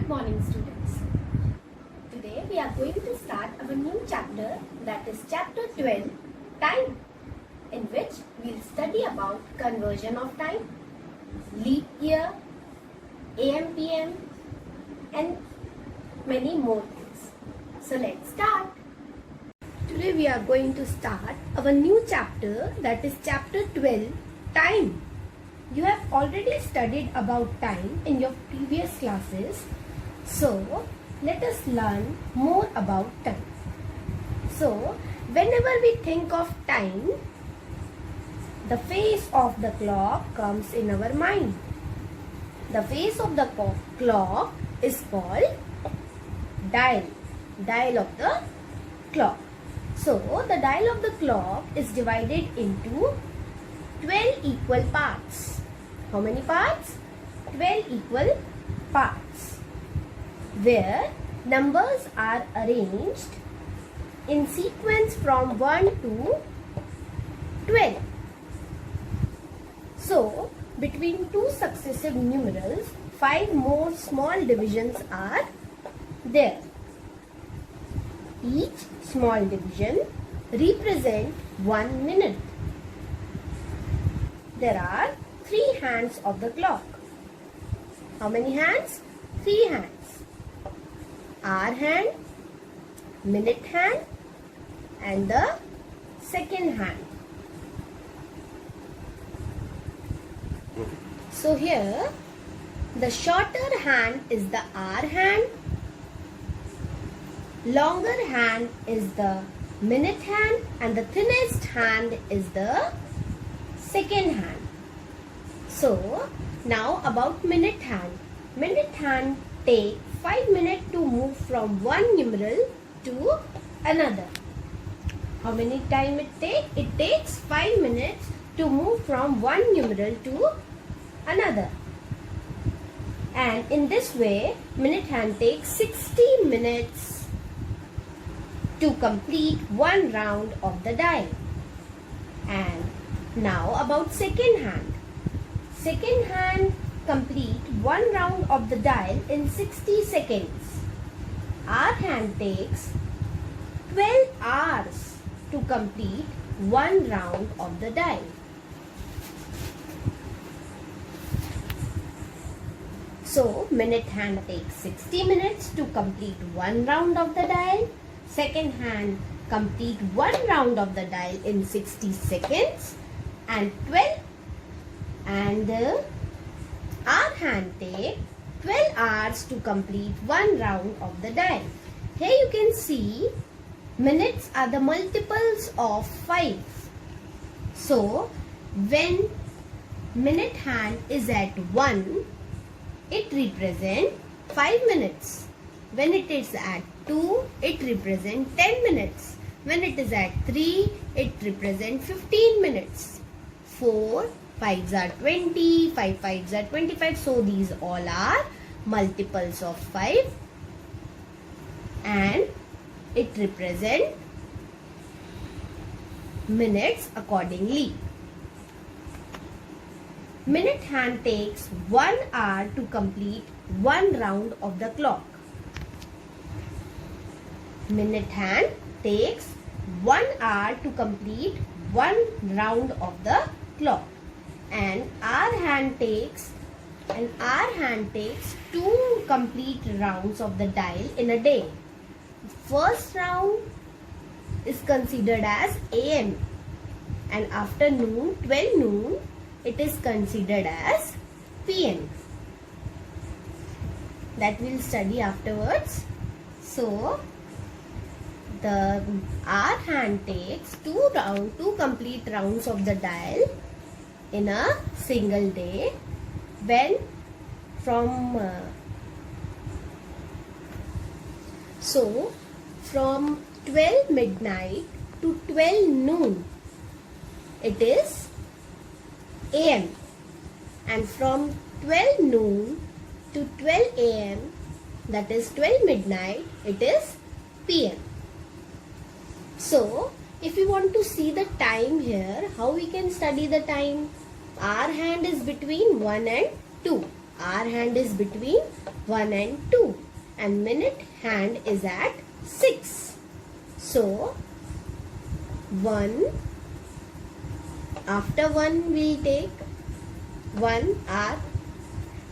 Good morning, students. Today we are going to start our new chapter, that is chapter 12, Time, in which we will study about conversion of time, leap year, AM PM, and many more things. So let's start. Today we are going to start our new chapter, that is chapter 12, Time. You have already studied about time in your previous classes. So, let us learn more about time. So, whenever we think of time, the face of the clock comes in our mind. The face of the clock is called dial. Dial of the clock. So, the dial of the clock is divided into 12 equal parts. How many parts? 12 equal parts, where numbers are arranged in sequence from 1 to 12. So, between two successive numerals, 5 more small divisions are there. Each small division represents 1 minute. There are 3 hands of the clock. How many hands? 3 hands. Hour hand, minute hand, and the second hand. So here, the shorter hand is the hour hand, longer hand is the minute hand, and the thinnest hand is the second hand. So, now about minute hand. Minute hand take 5 minutes to move from one numeral to another. How many time it take? It takes 5 minutes to move from one numeral to another. And in this way, minute hand takes 60 minutes to complete one round of the dial. And now about second hand. Second hand complete one round of the dial in 60 seconds. Our hand takes 12 hours to complete one round of the dial. So, minute hand takes 60 minutes to complete one round of the dial. Second hand complete one round of the dial in 60 seconds. And our hand take 12 hours to complete one round of the dial. Here you can see minutes are the multiples of 5. So, when minute hand is at 1, it represents 5 minutes. When it is at 2, it represents 10 minutes. When it is at 3, it represents 15 minutes. 4 5s are 20, 5 5s are 25. So these all are multiples of 5 and it represents minutes accordingly. Minute hand takes 1 hour to complete one round of the clock. Minute hand takes 1 hour to complete one round of the clock. And hour hand takes 2 complete rounds of the dial in a day. First round is considered as AM, and after noon, 12 noon, it is considered as PM. That we'll study afterwards. So, the hour hand takes 2 complete rounds of the dial in a single day. When from 12 midnight to 12 noon, it is AM, and from 12 noon to 12 AM, that is 12 midnight, it is PM. So, if you want to see the time here, how we can study the time? Our hand is between 1 and 2. hour hand is between 1 and 2 and minute hand is at 6. So 1, after 1 we take 1 hour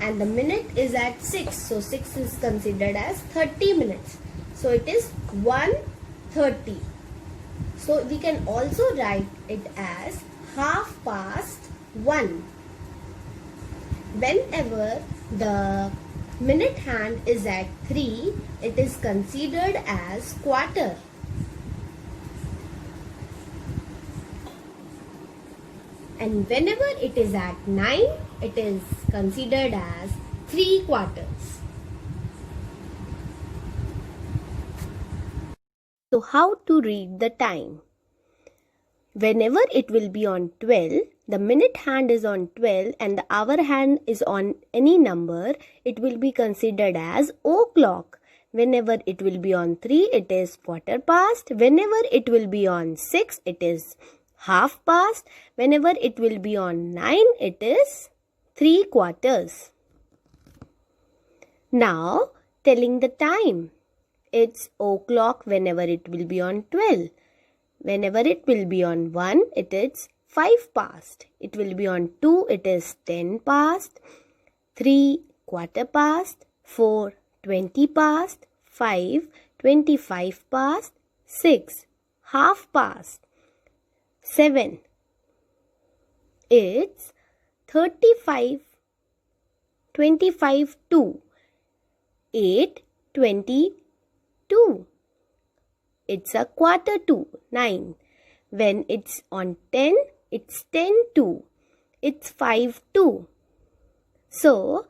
and the minute is at 6. So 6 is considered as 30 minutes. So it is 1:30. So we can also write it as 1:30. Whenever the minute hand is at 3, it is considered as quarter. And whenever it is at 9, it is considered as 3/4. So how to read the time? Whenever it will be on 12, the minute hand is on 12 and the hour hand is on any number, it will be considered as o'clock. Whenever it will be on 3, it is quarter past. Whenever it will be on 6, it is half past. Whenever it will be on 9, it is 3/4. Now, telling the time. It's o'clock whenever it will be on 12. Whenever it will be on 1, it is 5 past. It will be on 2, it is 10 past. 3, quarter past. 4, 20 past. 5, 25 past. 6, half past. 7, it's 35, 25 to. 8, 22. It's a quarter to. 9. When it's on 10, it's 10 to. It's 5 to. So,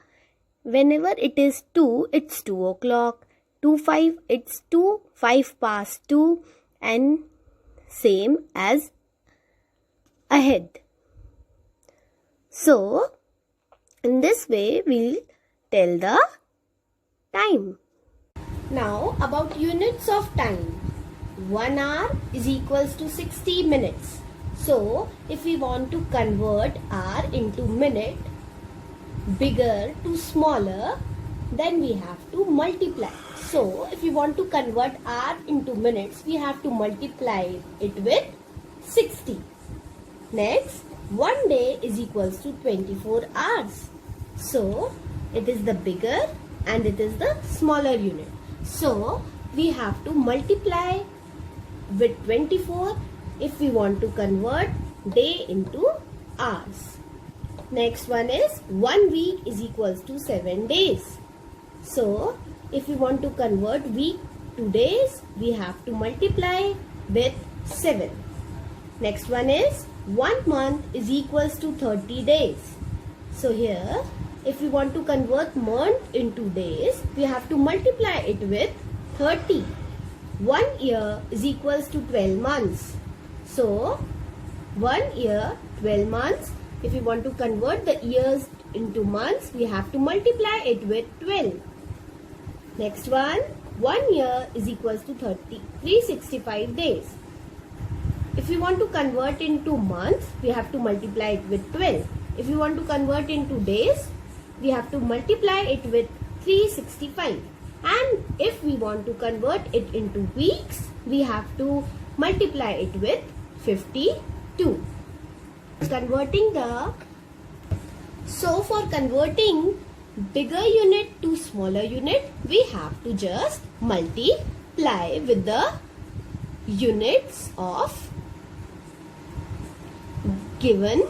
whenever it is 2, it's 2 o'clock. 2:05, it's 2, 5 past 2 and same as ahead. So, in this way, we'll tell the time. Now, about units of time. 1 hour is equals to 60 minutes. So, if we want to convert hour into minute, bigger to smaller, then we have to multiply. So, if we want to convert hour into minutes, we have to multiply it with 60. Next, 1 day is equals to 24 hours. So, it is the bigger and it is the smaller unit. So, we have to multiply with 24 if we want to convert day into hours. Next one is 1 week is equals to 7 days. So, if we want to convert week to days, we have to multiply with 7. Next one is 1 month is equals to 30 days. So, here if we want to convert month into days, we have to multiply it with 30. 1 year is equals to 12 months. So, 1 year, 12 months. If we want to convert the years into months, we have to multiply it with 12. Next one, 1 year is equals to 365 days. If we want to convert into months, we have to multiply it with 12. If we want to convert into days, we have to multiply it with 365. And if we want to convert it into weeks, we have to multiply it with 52. So for converting bigger unit to smaller unit, we have to just multiply with the units of given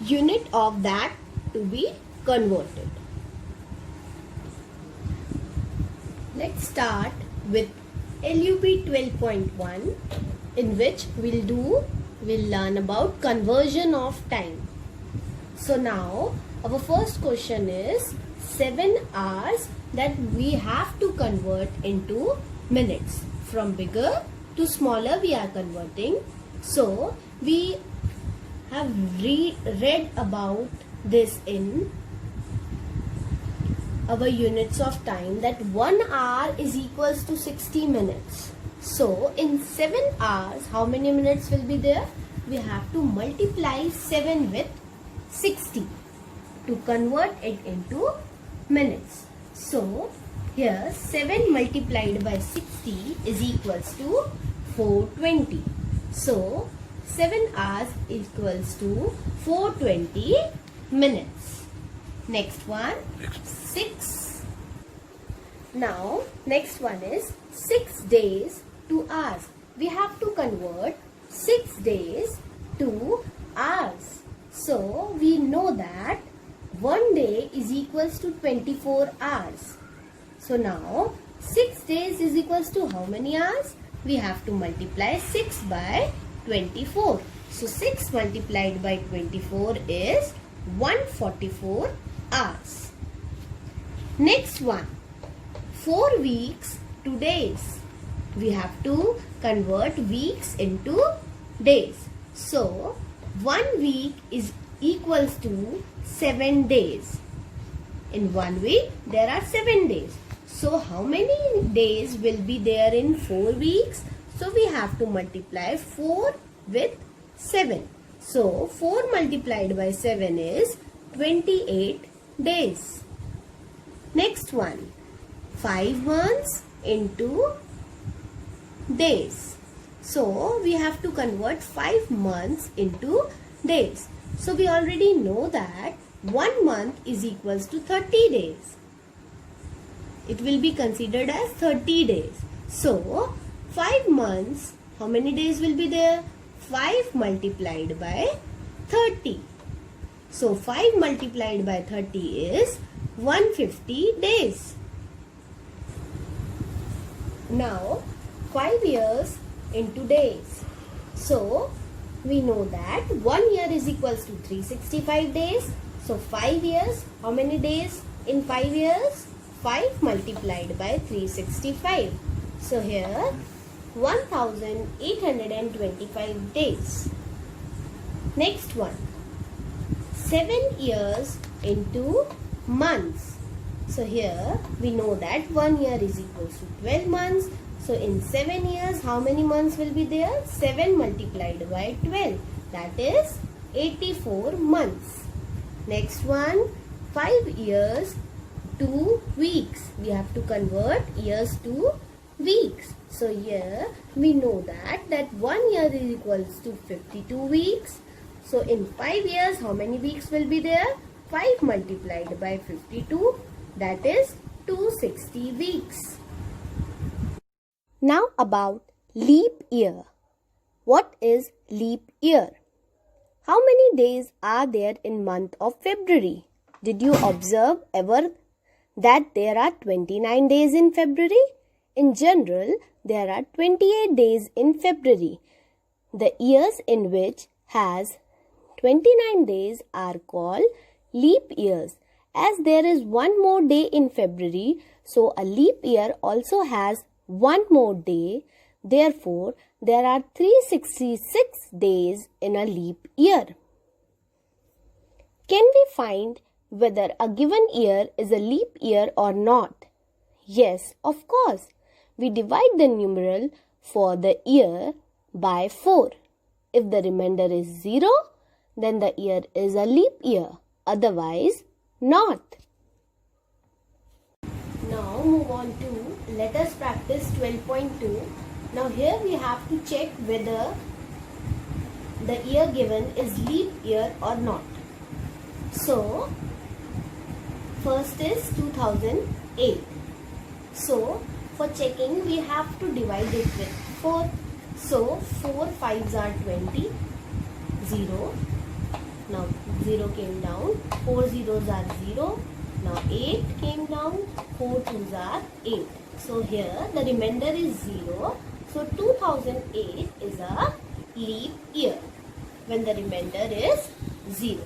unit of that to be converted. Let's start with LUP 12.1, in which we'll learn about conversion of time. So now our first question is 7 hours that we have to convert into minutes. From bigger to smaller we are converting. So we have read about this in our units of time, that 1 hour is equals to 60 minutes. So in 7 hours, how many minutes will be there? we have to multiply 7 with 60 to convert it into minutes. So here 7 multiplied by 60 is equals to 420. So 7 hours equals to 420 minutes. Next one, 6. Now next one is 6 days to hours. We have to convert 6 days to hours. So we know that 1 day is equals to 24 hours. So now 6 days is equals to how many hours? We have to multiply 6 by 24. So 6 multiplied by 24 is 144 hours. Next one, 4 weeks to days. We have to convert weeks into days. So 1 week is equals to 7 days. In 1 week there are 7 days. So how many days will be there in 4 weeks? So we have to multiply 4 with 7. So 4 multiplied by 7 is 28 days. Next one, 5 months into days. So we have to convert 5 months into days. So we already know that 1 month is equals to 30 days. It will be considered as 30 days. So 5 months, how many days will be there? 5 multiplied by 30. So 5 multiplied by 30 is 150 days. Now 5 years into days. So we know that 1 year is equals to 365 days. So 5 years, how many days in 5 years? 5 multiplied by 365. So here 1825 days. Next one, 7 years into months. So here we know that 1 year is equals to 12 months. So in 7 years, how many months will be there? 7 multiplied by 12. That is 84 months. Next one, 5 years to weeks. We have to convert years to weeks. So here we know that 1 year is equals to 52 weeks. So in 5 years, how many weeks will be there? 5 multiplied by 52. That is 260 weeks. Now about leap year. What is leap year? How many days are there in month of February? Did you observe ever that there are 29 days in February? In general, there are 28 days in February. The years in which has 29 days are called leap years. As there is one more day in February, so a leap year also has one more day. Therefore, there are 366 days in a leap year. Can we find whether a given year is a leap year or not? Yes, of course. We divide the numeral for the year by 4. If the remainder is 0, then the year is a leap year. Otherwise, not. Now move on to let us practice 12.2. Now here we have to check whether the year given is leap year or not. So first is 2008. So for checking we have to divide it with 4. So 4 5s are 20. 0. Now 0 came down. 4 zeros are 0. Now 8 came down. 4 2s are 8. So here the remainder is 0. So 2008 is a leap year when the remainder is 0.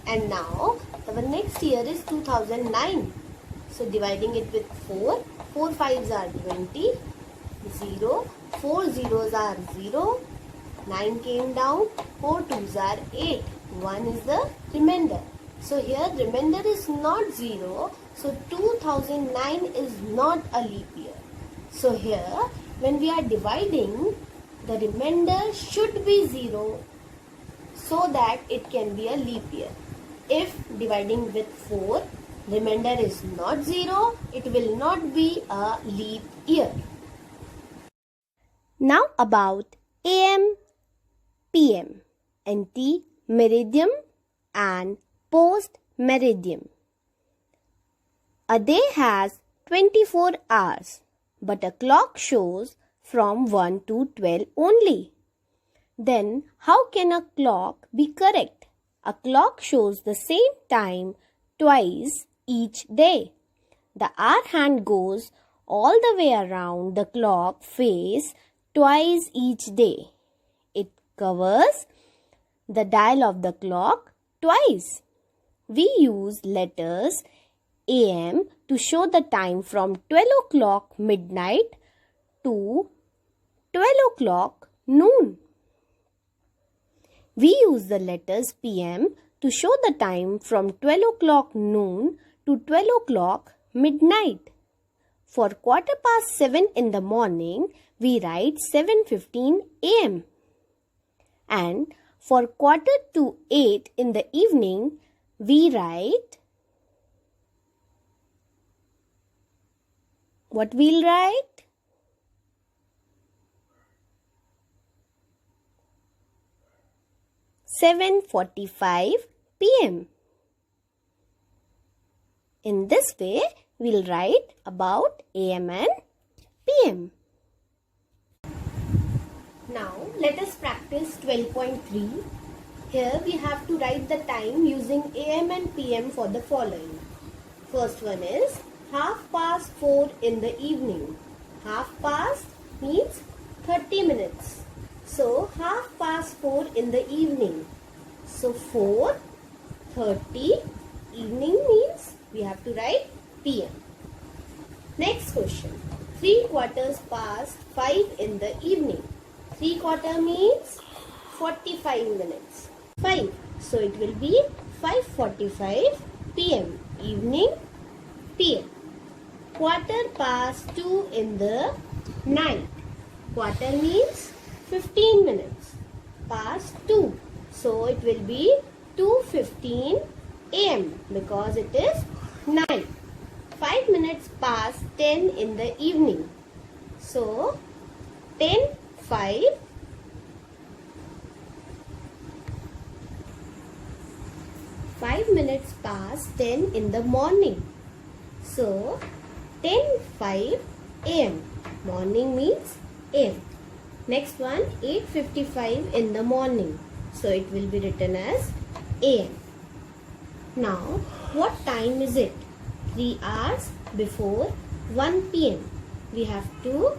And now our next year is 2009. So dividing it with 4. 4 5s are 20. 0. 4 zeros are 0. 9 came down. 4 2s are 8. 1 is the remainder. So here remainder is not 0. So 2009 is not a leap year. So here when we are dividing the remainder should be 0 so that it can be a leap year. If dividing with 4, remainder is not 0, it will not be a leap year. Now about AM, PM, ante meridiem and post meridiem. A day has 24 hours, but a clock shows from 1 to 12 only. Then how can a clock be correct? A clock shows the same time twice each day. The hour hand goes all the way around the clock face twice each day. It covers the dial of the clock twice. We use letters AM to show the time from 12 o'clock midnight to 12 o'clock noon. We use the letters PM to show the time from 12 o'clock noon to 12 o'clock midnight. For 7:15 in the morning, we write 7:15 AM. And for 7:45 in the evening, we write, what we'll write? 7:45 PM. In this way, we'll write about AM and PM. Now, let us practice 12.3. Here we have to write the time using AM and PM for the following. First one is 4:30 in the evening. Half past means 30 minutes. So 4:30 in the evening. So 4:30 evening means we have to write PM. Next question. 5:15 in the evening. 3/4 means 45 minutes. 5. So it will be 5:45 PM. Evening PM. 2:15 in the night. Quarter means 15 minutes. Past 2. So it will be 2:15 AM because it is night. 5 minutes past 10 in the evening. So 10:05. 5 minutes past 10 in the morning. So 10:05 AM. Morning means AM. Next one, 8:55 in the morning. So it will be written as AM. Now, what time is it? 3 hours before 1 PM. We have to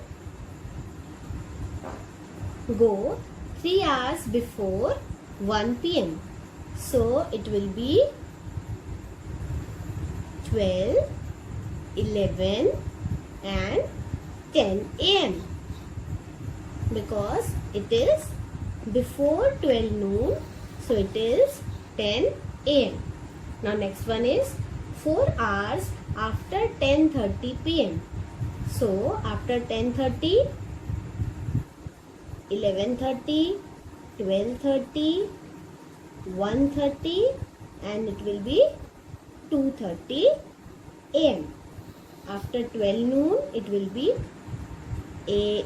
go 3 hours before 1 PM. So it will be 12, 11 and 10 AM. Because it is before 12 noon, so it is 10 AM. Now next one is 4 hours after 10:30 PM. So after 10:30, 11:30, 12:30, 1:30 and it will be 2:30 AM. After 12 noon, it will be a.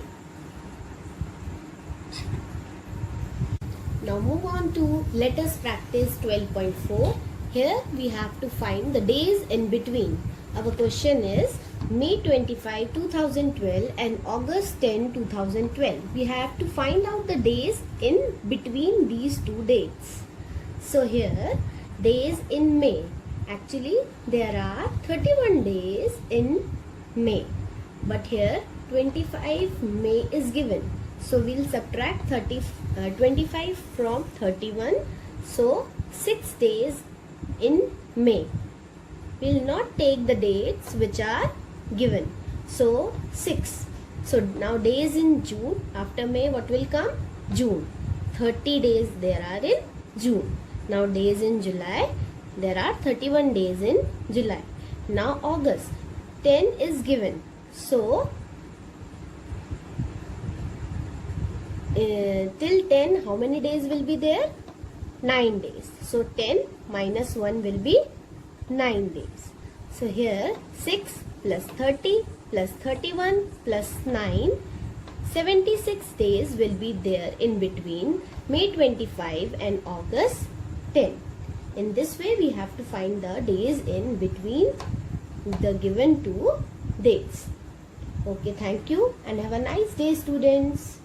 Now move on to let us practice 12.4. Here we have to find the days in between. Our question is May 25, 2012 and August 10, 2012. We have to find out the days in between these two dates. So here days in May. Actually there are 31 days in May. But here 25 May is given. So we'll subtract 25 from 31. So 6 days in May. We'll not take the dates which are given. So 6. So now days in June. After May what will come? June. 30 days there are in June. Now days in July. There are 31 days in July. Now August. 10 is given. So till 10, how many days will be there? 9 days. So 10 minus 1 will be 9 days. So here 6 plus 30 plus 31 plus 9, 76 days will be there in between May 25 and August 10. In this way we have to find the days in between the given two dates. Okay, thank you and have a nice day, students.